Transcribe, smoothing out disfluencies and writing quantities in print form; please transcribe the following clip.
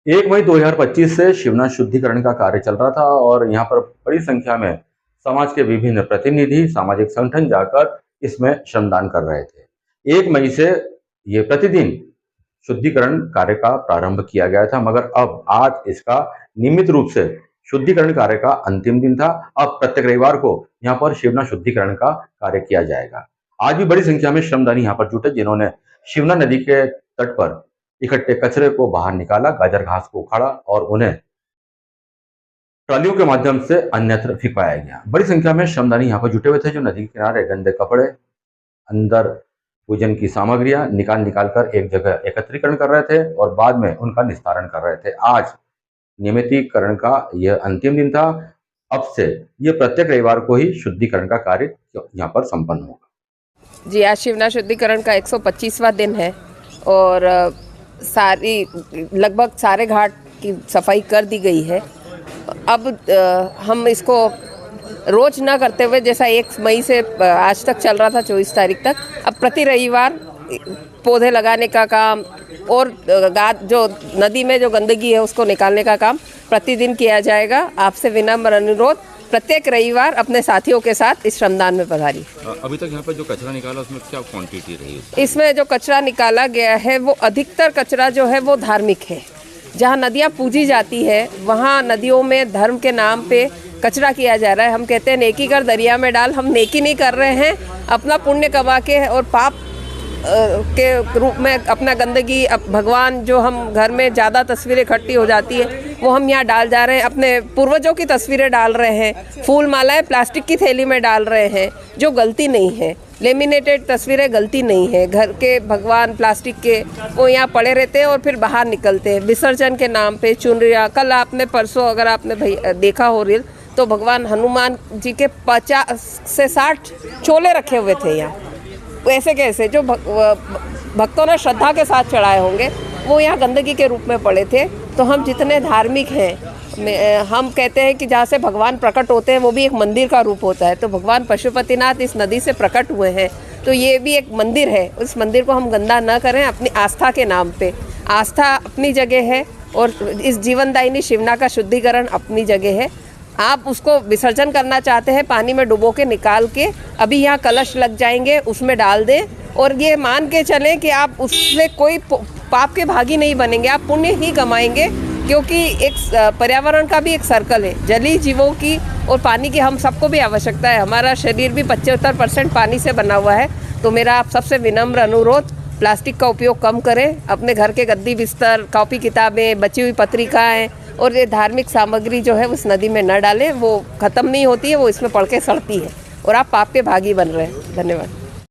1 मई 2025 से शिवनाथ शुद्धिकरण का कार्य चल रहा था और यहाँ पर बड़ी संख्या में समाज के विभिन्न प्रतिनिधि, सामाजिक संगठन जाकर इसमें श्रमदान कर रहे थे। 1 मई से ये प्रतिदिन शुद्धिकरण कार्य का प्रारंभ किया गया था, मगर अब आज इसका नियमित रूप से शुद्धिकरण कार्य का अंतिम दिन था। अब प्रत्येक रविवार को यहाँ पर शिवना शुद्धिकरण का कार्य किया जाएगा। आज भी बड़ी संख्या में श्रमदानी यहाँ पर जुटे, जिन्होंने शिवना नदी के तट पर इकट्ठे कचरे को बाहर निकाला, गाजर घास को उखाड़ा और उन्हें ट्रॉलियों के माध्यम से अन्यत्र फेंकाया गया। बड़ी संख्या में श्रमदानी यहाँ पर जुटे हुए थे, जो नदी के किनारे गंदे कपड़े, अंदर पूजन की सामग्रियां निकाल कर एक जगह एकत्रीकरण कर रहे थे और बाद में उनका निस्तारण कर रहे थे। आज नियमितीकरण का यह अंतिम दिन था। अब से यह प्रत्येक रविवार को ही शुद्धिकरण का कार्य यहाँ पर संपन्न होगा। जी, आज शिवना शुद्धिकरण का 125वां दिन है और लगभग सारे घाट की सफाई कर दी गई है। अब हम इसको रोज ना करते हुए, जैसा 1 मई से आज तक चल रहा था 24 तारीख तक, अब प्रति रविवार पौधे लगाने का काम और जो नदी में जो गंदगी है उसको निकालने का काम प्रतिदिन किया जाएगा। आपसे विनम्र अनुरोध, प्रत्येक रविवार अपने साथियों के साथ इस श्रमदान में पधारी। अभी तक यहाँ पर जो कचरा निकाला उसमें क्या क्वांटिटी रही? इसमें जो कचरा निकाला गया है वो अधिकतर कचरा जो है वो धार्मिक है। जहाँ नदियाँ पूजी जाती है वहाँ नदियों में धर्म के नाम पे कचरा किया जा रहा है। हम कहते हैं नेकी कर दरिया में डाल। हम नेकी नहीं कर रहे हैं, अपना पुण्य कमा के और पाप के रूप में अपना गंदगी, भगवान जो हम घर में ज़्यादा तस्वीरें इकट्ठी हो जाती है वो हम यहाँ डाल जा रहे हैं। अपने पूर्वजों की तस्वीरें डाल रहे हैं, फूल मालाएं प्लास्टिक की थैली में डाल रहे हैं, जो गलती नहीं है। लेमिनेटेड तस्वीरें गलती नहीं है। घर के भगवान प्लास्टिक के वो यहाँ पड़े रहते हैं और फिर बाहर निकलते हैं विसर्जन के नाम पे। चुनरियाँ, कल आपने परसों अगर आपने देखा हो रील, तो भगवान हनुमान जी के 50 से 60 चोले रखे हुए थे यहाँ। ऐसे कैसे जो भक्तों ने श्रद्धा के साथ चढ़ाए होंगे वो यहाँ गंदगी के रूप में पड़े थे। तो हम जितने धार्मिक हैं, हम कहते हैं कि जहाँ से भगवान प्रकट होते हैं वो भी एक मंदिर का रूप होता है। तो भगवान पशुपतिनाथ इस नदी से प्रकट हुए हैं, तो ये भी एक मंदिर है। उस मंदिर को हम गंदा न करें। अपनी आस्था के नाम पे, आस्था अपनी जगह है और इस जीवनदायिनी शिवना का शुद्धिकरण अपनी जगह है। आप उसको विसर्जन करना चाहते हैं, पानी में डुबो के निकाल के अभी यहाँ कलश लग जाएंगे, उसमें डाल दें और ये मान के चलें कि आप उससे कोई पाप के भागी नहीं बनेंगे, आप पुण्य ही कमाएंगे। क्योंकि एक पर्यावरण का भी एक सर्कल है, जलीय जीवों की और पानी की हम सबको भी आवश्यकता है। हमारा शरीर भी 75% पानी से बना हुआ है। तो मेरा आप सबसे विनम्र अनुरोध, प्लास्टिक का उपयोग कम करें। अपने घर के गद्दी बिस्तर, कॉपी किताबें, बची हुई पत्रिकाएँ और ये धार्मिक सामग्री जो है उस नदी में न डालें। वो ख़त्म नहीं होती है, वो इसमें पड़ के सड़ती है और आप पाप के भागी बन रहे हैं। धन्यवाद।